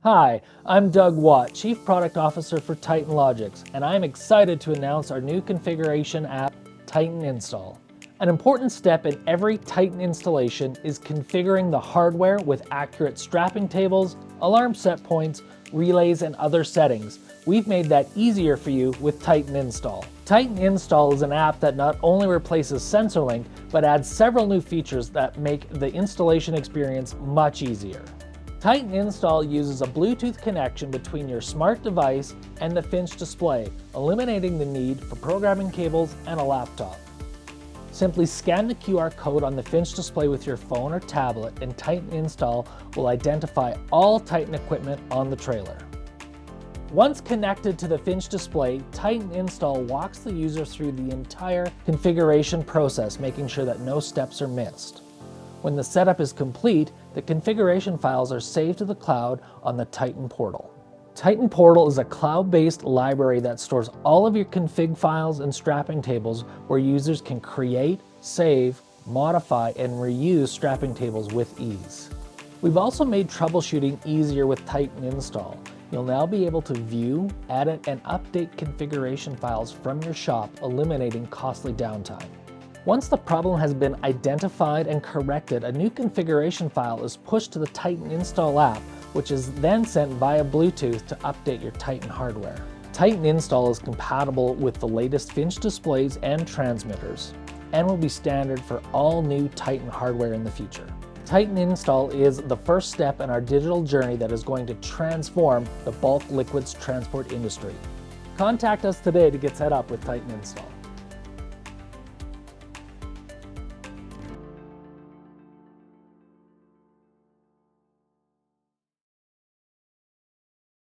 Hi, I'm Doug Watt, Chief Product Officer for Titan Logix, and I'm excited to announce our new configuration app, Titan Install. An important step in every Titan installation is configuring the hardware with accurate strapping tables, alarm set points, relays, and other settings. We've made that easier for you with Titan Install. Titan Install is an app that not only replaces SensorLink, but adds several new features that make the installation experience much easier. Titan Install uses a Bluetooth connection between your smart device and the FINCH display, eliminating the need for programming cables and a laptop. Simply scan the QR code on the FINCH display with your phone or tablet, and Titan Install will identify all Titan equipment on the trailer. Once connected to the FINCH display, Titan Install walks the user through the entire configuration process, making sure that no steps are missed. When the setup is complete, the configuration files are saved to the cloud on the Titan Portal. Titan Portal is a cloud-based library that stores all of your config files and strapping tables where users can create, save, modify, and reuse strapping tables with ease. We've also made troubleshooting easier with Titan Install. You'll now be able to view, edit, and update configuration files from your shop, eliminating costly downtime. Once the problem has been identified and corrected, a new configuration file is pushed to the Titan Install app, which is then sent via Bluetooth to update your Titan hardware. Titan Install is compatible with the latest FINCH displays and transmitters, and will be standard for all new Titan hardware in the future. Titan Install is the first step in our digital journey that is going to transform the bulk liquids transport industry. Contact us today to get set up with Titan Install.